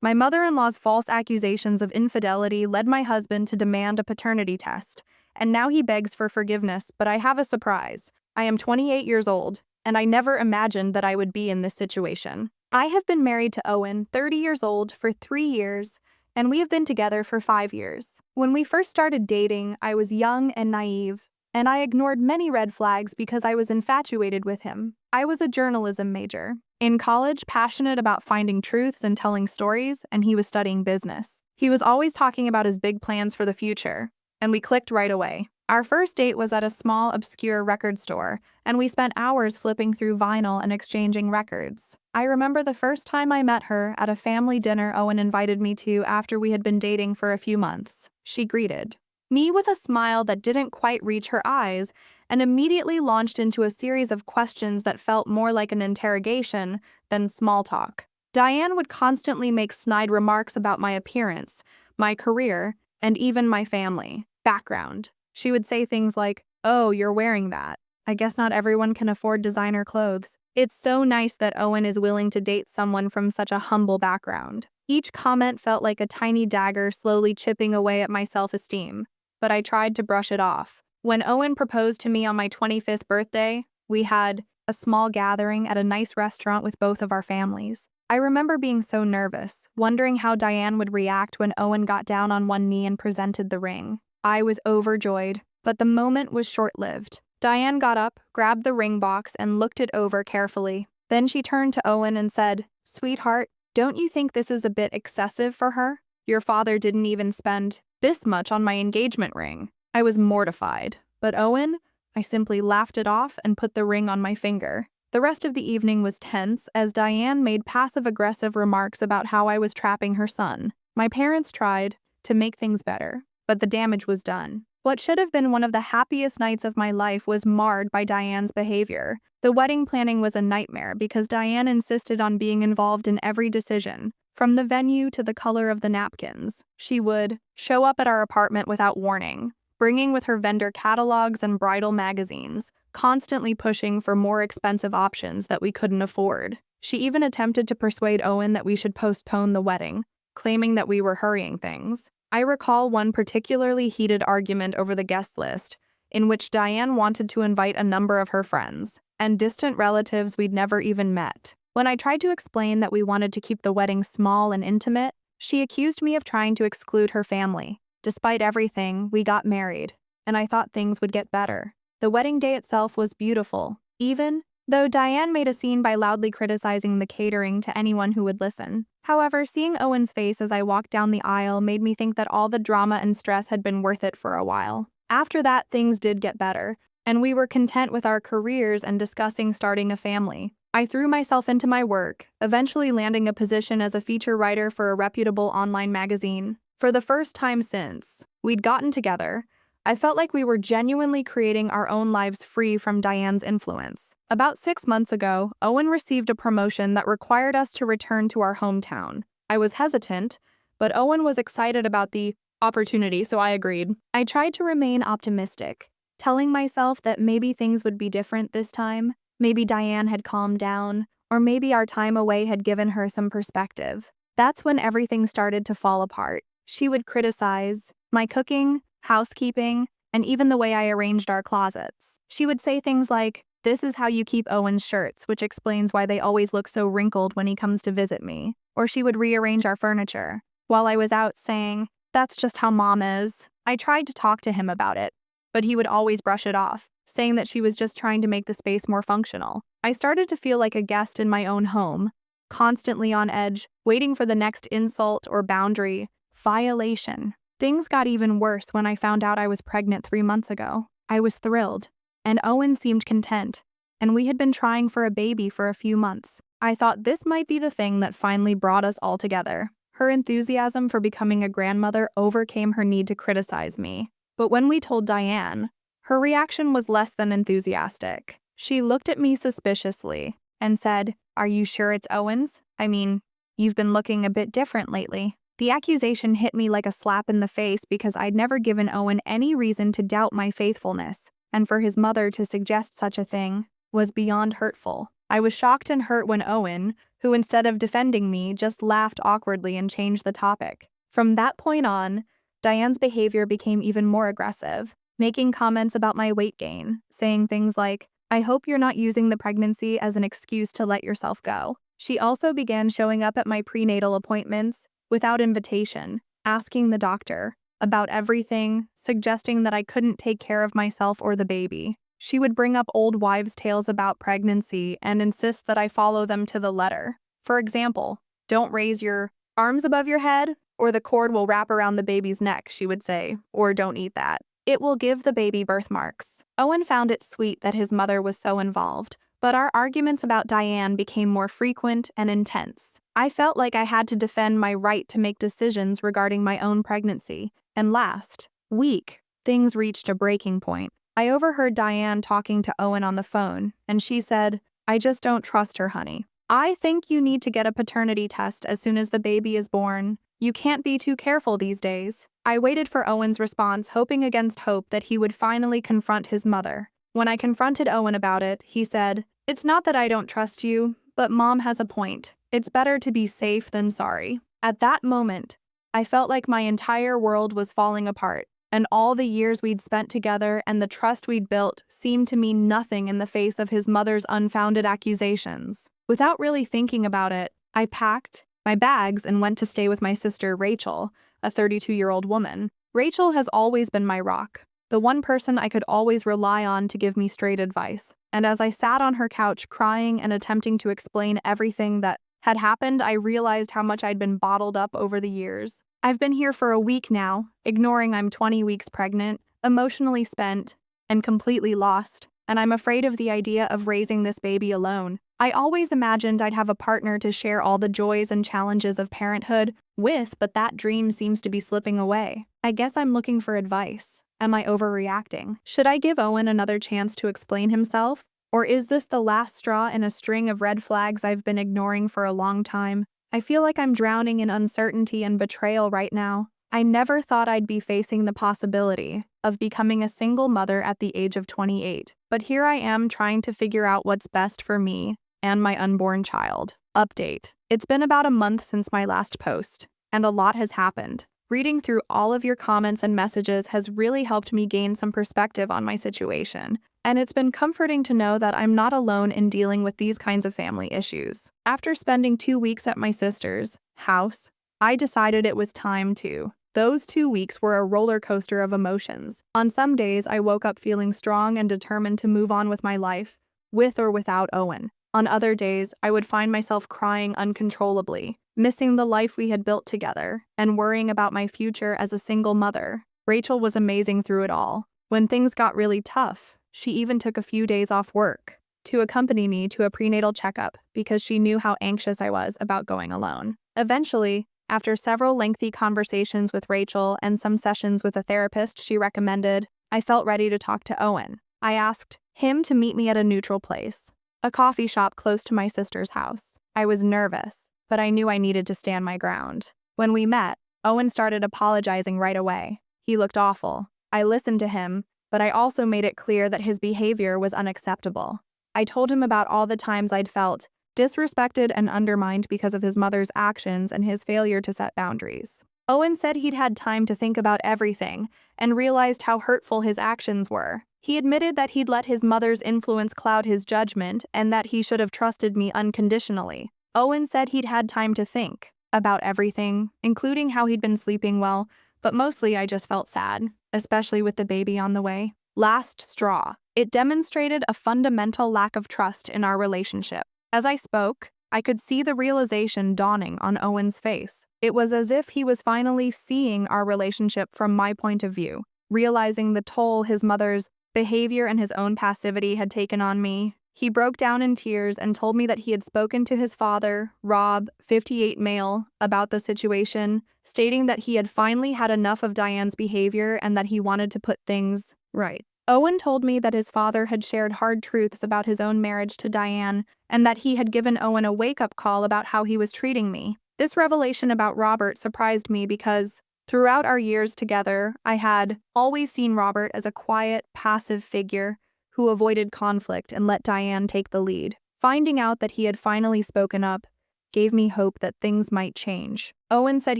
My mother-in-law's false accusations of infidelity led my husband to demand a paternity test, and now he begs for forgiveness, but I have a surprise. I am 28 years old, and I never imagined that I would be in this situation. I have been married to Owen, 30 years old, for 3 years, and we have been together for 5 years. When we first started dating, I was young and naive, and I ignored many red flags because I was infatuated with him. I was a journalism major. In college, passionate about finding truths and telling stories, and he was studying business. He was always talking about his big plans for the future, and we clicked right away. Our first date was at a small, obscure record store, and we spent hours flipping through vinyl and exchanging records. I remember the first time I met her at a family dinner Owen invited me to after we had been dating for a few months. She greeted me with a smile that didn't quite reach her eyes and immediately launched into a series of questions that felt more like an interrogation than small talk. Diane would constantly make snide remarks about my appearance, my career, and even my family background. She would say things like, "Oh, you're wearing that. I guess not everyone can afford designer clothes. It's so nice that Owen is willing to date someone from such a humble background." Each comment felt like a tiny dagger slowly chipping away at my self-esteem, but I tried to brush it off. When Owen proposed to me on my 25th birthday, we had a small gathering at a nice restaurant with both of our families. I remember being so nervous, wondering how Diane would react when Owen got down on one knee and presented the ring. I was overjoyed, but the moment was short-lived. Diane got up, grabbed the ring box, and looked it over carefully. Then she turned to Owen and said, "Sweetheart, don't you think this is a bit excessive for her? Your father didn't even spend this much on my engagement ring." I was mortified, but Owen, I simply laughed it off and put the ring on my finger. The rest of the evening was tense as Diane made passive-aggressive remarks about how I was trapping her son. My parents tried to make things better, but the damage was done. What should have been one of the happiest nights of my life was marred by Diane's behavior. The wedding planning was a nightmare because Diane insisted on being involved in every decision, from the venue to the color of the napkins. She would show up at our apartment without warning, bringing with her vendor catalogs and bridal magazines, constantly pushing for more expensive options that we couldn't afford. She even attempted to persuade Owen that we should postpone the wedding, claiming that we were hurrying things. I recall one particularly heated argument over the guest list, in which Diane wanted to invite a number of her friends and distant relatives we'd never even met. When I tried to explain that we wanted to keep the wedding small and intimate, she accused me of trying to exclude her family. Despite everything, we got married, and I thought things would get better. The wedding day itself was beautiful, even though Diane made a scene by loudly criticizing the catering to anyone who would listen. However, seeing Owen's face as I walked down the aisle made me think that all the drama and stress had been worth it for a while. After that, things did get better, and we were content with our careers and discussing starting a family. I threw myself into my work, eventually landing a position as a feature writer for a reputable online magazine. For the first time since we'd gotten together, I felt like we were genuinely creating our own lives free from Diane's influence. About 6 months ago, Owen received a promotion that required us to return to our hometown. I was hesitant, but Owen was excited about the opportunity, so I agreed. I tried to remain optimistic, telling myself that maybe things would be different this time. Maybe Diane had calmed down, or maybe our time away had given her some perspective. That's when everything started to fall apart. She would criticize my cooking, housekeeping, and even the way I arranged our closets. She would say things like, "This is how you keep Owen's shirts," which explains why they always look so wrinkled when he comes to visit me. Or she would rearrange our furniture, while I was out saying, "That's just how Mom is." I tried to talk to him about it, but he would always brush it off, saying that she was just trying to make the space more functional. I started to feel like a guest in my own home, constantly on edge, waiting for the next insult or boundary violation. Things got even worse when I found out I was pregnant 3 months ago. I was thrilled, and Owen seemed content, and we had been trying for a baby for a few months. I thought this might be the thing that finally brought us all together. Her enthusiasm for becoming a grandmother overcame her need to criticize me. But when we told Diane, her reaction was less than enthusiastic. She looked at me suspiciously and said, "Are you sure it's Owen's? I mean, you've been looking a bit different lately." The accusation hit me like a slap in the face because I'd never given Owen any reason to doubt my faithfulness, and for his mother to suggest such a thing was beyond hurtful. I was shocked and hurt when Owen, who instead of defending me, just laughed awkwardly and changed the topic. From that point on, Diane's behavior became even more aggressive, making comments about my weight gain, saying things like, "I hope you're not using the pregnancy as an excuse to let yourself go." She also began showing up at my prenatal appointments without invitation, asking the doctor about everything, suggesting that I couldn't take care of myself or the baby. She would bring up old wives' tales about pregnancy and insist that I follow them to the letter. For example, "Don't raise your arms above your head, or the cord will wrap around the baby's neck," she would say, or "Don't eat that. It will give the baby birthmarks." Owen found it sweet that his mother was so involved, but our arguments about Diane became more frequent and intense. I felt like I had to defend my right to make decisions regarding my own pregnancy, and last week, things reached a breaking point. I overheard Diane talking to Owen on the phone, and she said, "I just don't trust her, honey. I think you need to get a paternity test as soon as the baby is born. You can't be too careful these days." I waited for Owen's response, hoping against hope that he would finally confront his mother. When I confronted Owen about it, he said, "It's not that I don't trust you, but Mom has a point. It's better to be safe than sorry." At that moment, I felt like my entire world was falling apart, and all the years we'd spent together and the trust we'd built seemed to mean nothing in the face of his mother's unfounded accusations. Without really thinking about it, I packed my bags and went to stay with my sister Rachel, a 32-year-old woman. Rachel has always been my rock, the one person I could always rely on to give me straight advice. And as I sat on her couch crying and attempting to explain everything that had happened, I realized how much I'd been bottled up over the years. I've been here for a week now, ignoring I'm 20 weeks pregnant, emotionally spent, and completely lost, and I'm afraid of the idea of raising this baby alone. I always imagined I'd have a partner to share all the joys and challenges of parenthood with, but that dream seems to be slipping away. I guess I'm looking for advice. Am I overreacting? Should I give Owen another chance to explain himself? Or is this the last straw in a string of red flags I've been ignoring for a long time? I feel like I'm drowning in uncertainty and betrayal right now. I never thought I'd be facing the possibility of becoming a single mother at the age of 28, but here I am trying to figure out what's best for me and my unborn child. Update. It's been about a month since my last post, and a lot has happened. Reading through all of your comments and messages has really helped me gain some perspective on my situation, and it's been comforting to know that I'm not alone in dealing with these kinds of family issues. After spending 2 weeks at my sister's house, I decided it was time to. Those 2 weeks were a roller coaster of emotions. On some days, I woke up feeling strong and determined to move on with my life, with or without Owen. On other days, I would find myself crying uncontrollably, missing the life we had built together, and worrying about my future as a single mother. Rachel was amazing through it all. When things got really tough, she even took a few days off work to accompany me to a prenatal checkup because she knew how anxious I was about going alone. Eventually, after several lengthy conversations with Rachel and some sessions with a therapist she recommended, I felt ready to talk to Owen. I asked him to meet me at a neutral place, a coffee shop close to my sister's house. I was nervous, but I knew I needed to stand my ground. When we met, Owen started apologizing right away. He looked awful. I listened to him, but I also made it clear that his behavior was unacceptable. I told him about all the times I'd felt disrespected and undermined because of his mother's actions and his failure to set boundaries. Owen said he'd had time to think about everything and realized how hurtful his actions were. He admitted that he'd let his mother's influence cloud his judgment and that he should have trusted me unconditionally. Owen said he'd had time to think about everything, including how he'd been sleeping well, but mostly I just felt sad, especially with the baby on the way. Last straw. It demonstrated a fundamental lack of trust in our relationship. As I spoke, I could see the realization dawning on Owen's face. It was as if he was finally seeing our relationship from my point of view, realizing the toll his mother's behavior and his own passivity had taken on me. He broke down in tears and told me that he had spoken to his father, Rob, 58 male, about the situation, stating that he had finally had enough of Diane's behavior and that he wanted to put things right. Owen told me that his father had shared hard truths about his own marriage to Diane and that he had given Owen a wake-up call about how he was treating me. This revelation about Robert surprised me because throughout our years together, I had always seen Robert as a quiet, passive figure who avoided conflict and let Diane take the lead. Finding out that he had finally spoken up gave me hope that things might change. Owen said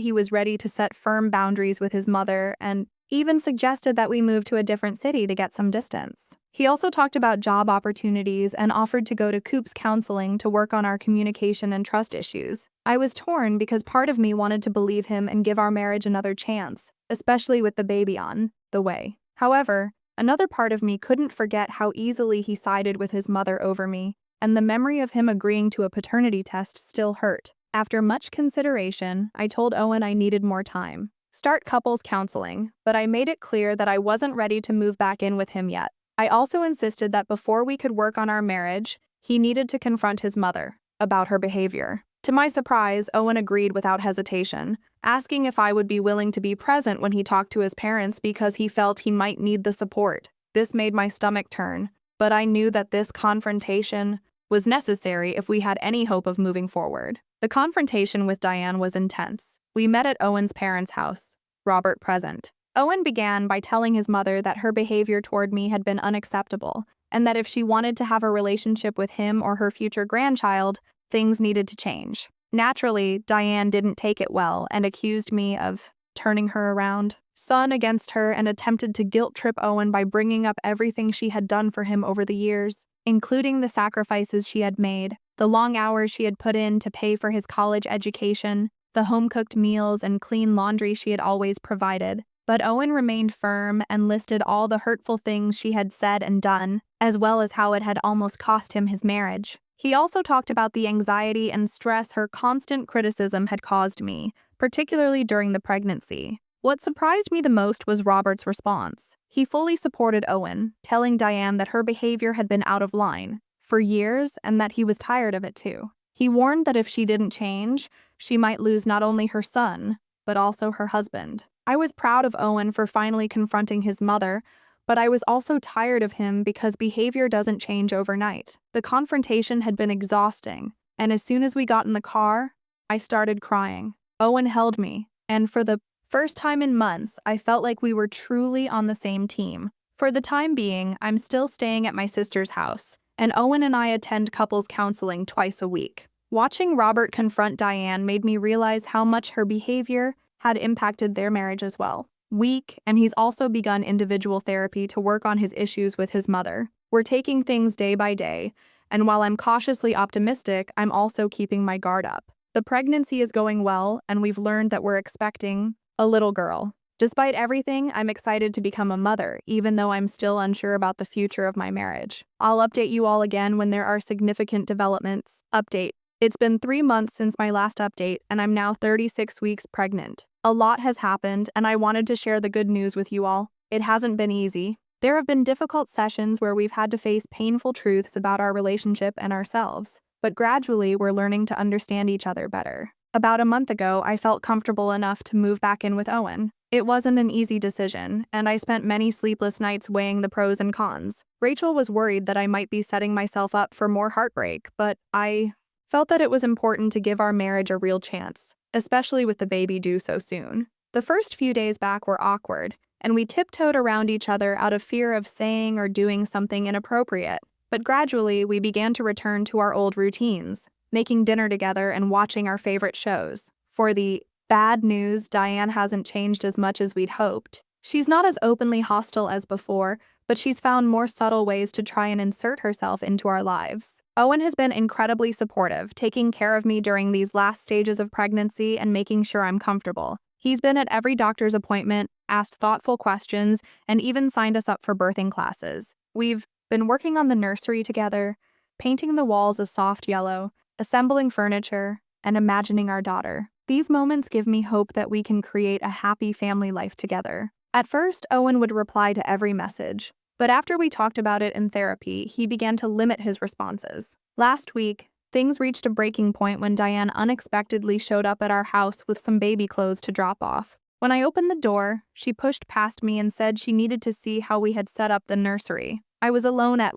he was ready to set firm boundaries with his mother and even suggested that we move to a different city to get some distance. He also talked about job opportunities and offered to go to Coop's counseling to work on our communication and trust issues. I was torn because part of me wanted to believe him and give our marriage another chance, especially with the baby on the way. However, another part of me couldn't forget how easily he sided with his mother over me, and the memory of him agreeing to a paternity test still hurt. After much consideration, I told Owen I needed more time. Start couples counseling, but I made it clear that I wasn't ready to move back in with him yet. I also insisted that before we could work on our marriage, he needed to confront his mother about her behavior. To my surprise, Owen agreed without hesitation, asking if I would be willing to be present when he talked to his parents because he felt he might need the support. This made my stomach turn, but I knew that this confrontation was necessary if we had any hope of moving forward. The confrontation with Diane was intense. We met at Owen's parents' house, Robert present. Owen began by telling his mother that her behavior toward me had been unacceptable, and that if she wanted to have a relationship with him or her future grandchild, things needed to change. Naturally, Diane didn't take it well and accused me of turning her around, son against her, and attempted to guilt-trip Owen by bringing up everything she had done for him over the years, including the sacrifices she had made, the long hours she had put in to pay for his college education, the home-cooked meals and clean laundry she had always provided. But Owen remained firm and listed all the hurtful things she had said and done, as well as how it had almost cost him his marriage. He also talked about the anxiety and stress her constant criticism had caused me, particularly during the pregnancy. What surprised me the most was Robert's response. He fully supported Owen, telling Diane that her behavior had been out of line for years and that he was tired of it too. He warned that if she didn't change, she might lose not only her son, but also her husband. I was proud of Owen for finally confronting his mother, but I was also tired of him because behavior doesn't change overnight. The confrontation had been exhausting, and as soon as we got in the car, I started crying. Owen held me, and for the first time in months, I felt like we were truly on the same team. For the time being, I'm still staying at my sister's house, and Owen and I attend couples counseling twice a week. Watching Robert confront Diane made me realize how much her behavior had impacted their marriage as well. Weak, and he's also begun individual therapy to work on his issues with his mother. We're taking things day by day, and while I'm cautiously optimistic, I'm also keeping my guard up. The pregnancy is going well, and we've learned that we're expecting a little girl. Despite everything, I'm excited to become a mother, even though I'm still unsure about the future of my marriage. I'll update you all again when there are significant developments. Update. It's been 3 months since my last update, and I'm now 36 weeks pregnant. A lot has happened, and I wanted to share the good news with you all. It hasn't been easy. There have been difficult sessions where we've had to face painful truths about our relationship and ourselves, but gradually we're learning to understand each other better. About a month ago, I felt comfortable enough to move back in with Owen. It wasn't an easy decision, and I spent many sleepless nights weighing the pros and cons. Rachel was worried that I might be setting myself up for more heartbreak, but I felt that it was important to give our marriage a real chance, especially with the baby due so soon. The first few days back were awkward, and we tiptoed around each other out of fear of saying or doing something inappropriate. But gradually, we began to return to our old routines, making dinner together and watching our favorite shows. For the bad news, Diane hasn't changed as much as we'd hoped. She's not as openly hostile as before, but she's found more subtle ways to try and insert herself into our lives. Owen has been incredibly supportive, taking care of me during these last stages of pregnancy and making sure I'm comfortable. He's been at every doctor's appointment, asked thoughtful questions, and even signed us up for birthing classes. We've been working on the nursery together, painting the walls a soft yellow, assembling furniture, and imagining our daughter. These moments give me hope that we can create a happy family life together. At first, Owen would reply to every message, but after we talked about it in therapy, he began to limit his responses. Last week, things reached a breaking point when Diane unexpectedly showed up at our house with some baby clothes to drop off. When I opened the door, she pushed past me and said she needed to see how we had set up the nursery. I was alone at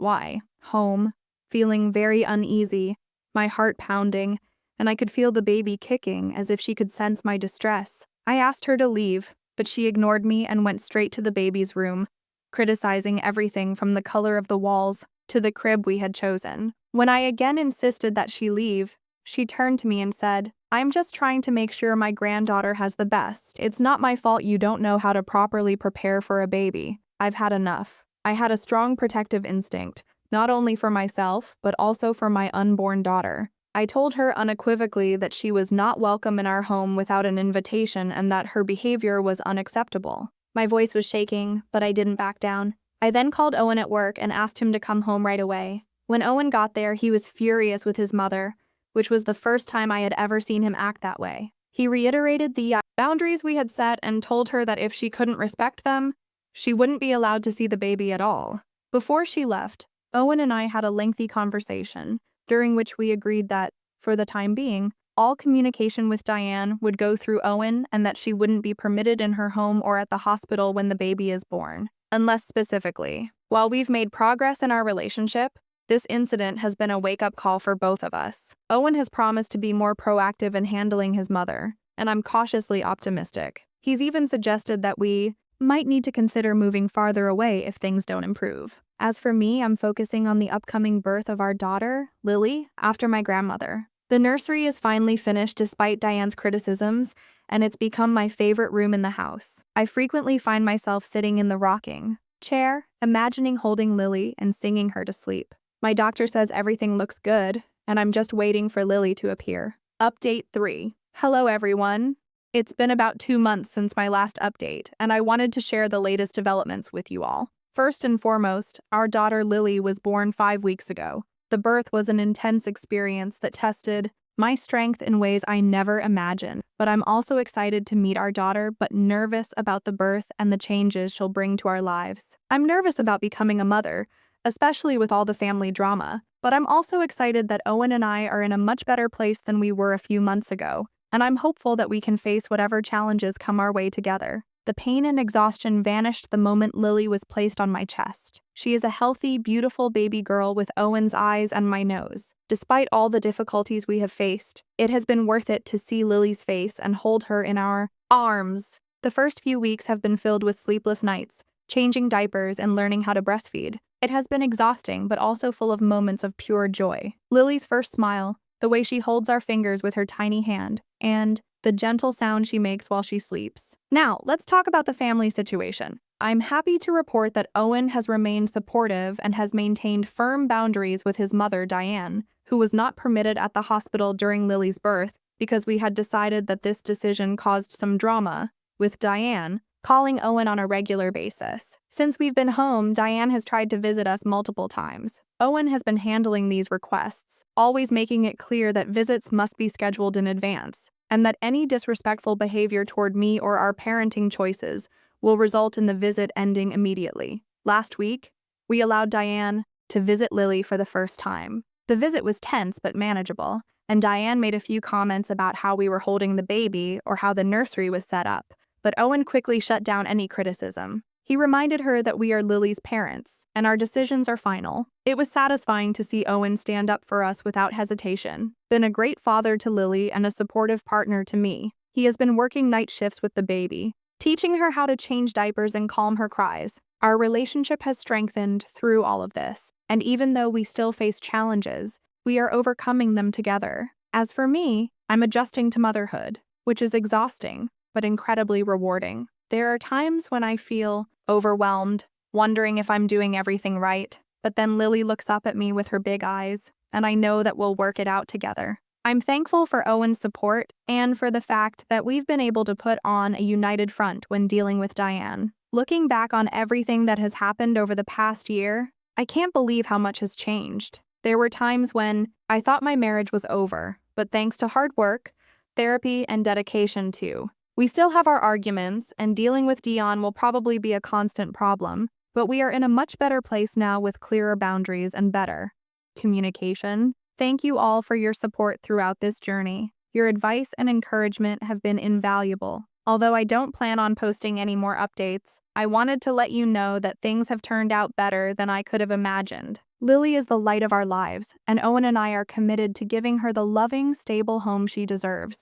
home, feeling very uneasy, my heart pounding, and I could feel the baby kicking as if she could sense my distress. I asked her to leave, but she ignored me and went straight to the baby's room, criticizing everything from the color of the walls to the crib we had chosen. When I again insisted that she leave, she turned to me and said, "I'm just trying to make sure my granddaughter has the best. It's not my fault you don't know how to properly prepare for a baby. I've had enough." I had a strong protective instinct, not only for myself, but also for my unborn daughter. I told her unequivocally that she was not welcome in our home without an invitation and that her behavior was unacceptable. My voice was shaking, but I didn't back down. I then called Owen at work and asked him to come home right away. When Owen got there, he was furious with his mother, which was the first time I had ever seen him act that way. He reiterated the boundaries we had set and told her that if she couldn't respect them, she wouldn't be allowed to see the baby at all. Before she left, Owen and I had a lengthy conversation, during which we agreed that, for the time being, all communication with Diane would go through Owen and that she wouldn't be permitted in her home or at the hospital when the baby is born, unless specifically. While we've made progress in our relationship, this incident has been a wake-up call for both of us. Owen has promised to be more proactive in handling his mother, and I'm cautiously optimistic. He's even suggested that we might need to consider moving farther away if things don't improve. As for me, I'm focusing on the upcoming birth of our daughter, Lily, after my grandmother. The nursery is finally finished despite Diane's criticisms, and it's become my favorite room in the house. I frequently find myself sitting in the rocking chair, imagining holding Lily and singing her to sleep. My doctor says everything looks good, and I'm just waiting for Lily to appear. Update 3. Hello everyone. It's been about 2 months since my last update, and I wanted to share the latest developments with you all. First and foremost, our daughter Lily was born 5 weeks ago. The birth was an intense experience that tested my strength in ways I never imagined. But I'm also excited to meet our daughter, but nervous about the birth and the changes she'll bring to our lives. I'm nervous about becoming a mother, especially with all the family drama, but I'm also excited that Owen and I are in a much better place than we were a few months ago, and I'm hopeful that we can face whatever challenges come our way together. The pain and exhaustion vanished the moment Lily was placed on my chest. She is a healthy, beautiful baby girl with Owen's eyes and my nose. Despite all the difficulties we have faced, it has been worth it to see Lily's face and hold her in our arms. The first few weeks have been filled with sleepless nights, changing diapers and learning how to breastfeed. It has been exhausting, but also full of moments of pure joy. Lily's first smile, the way she holds our fingers with her tiny hand, and the gentle sound she makes while she sleeps. Now, let's talk about the family situation. I'm happy to report that Owen has remained supportive and has maintained firm boundaries with his mother, Diane, who was not permitted at the hospital during Lily's birth because we had decided that this decision caused some drama, with Diane calling Owen on a regular basis. Since we've been home, Diane has tried to visit us multiple times. Owen has been handling these requests, always making it clear that visits must be scheduled in advance, and that any disrespectful behavior toward me or our parenting choices will result in the visit ending immediately. Last week, we allowed Diane to visit Lily for the first time. The visit was tense but manageable, and Diane made a few comments about how we were holding the baby or how the nursery was set up, but Owen quickly shut down any criticism. He reminded her that we are Lily's parents, and our decisions are final. It was satisfying to see Owen stand up for us without hesitation. Been a great father to Lily and a supportive partner to me. He has been working night shifts with the baby, teaching her how to change diapers and calm her cries. Our relationship has strengthened through all of this, and even though we still face challenges, we are overcoming them together. As for me, I'm adjusting to motherhood, which is exhausting, but incredibly rewarding. There are times when I feel overwhelmed, wondering if I'm doing everything right, but then Lily looks up at me with her big eyes, and I know that we'll work it out together. I'm thankful for Owen's support and for the fact that we've been able to put on a united front when dealing with Diane. Looking back on everything that has happened over the past year, I can't believe how much has changed. There were times when I thought my marriage was over, but thanks to hard work, therapy, and dedication too. We still have our arguments, and dealing with Dion will probably be a constant problem, but we are in a much better place now with clearer boundaries and better communication. Thank you all for your support throughout this journey. Your advice and encouragement have been invaluable. Although I don't plan on posting any more updates, I wanted to let you know that things have turned out better than I could have imagined. Lily is the light of our lives, and Owen and I are committed to giving her the loving, stable home she deserves.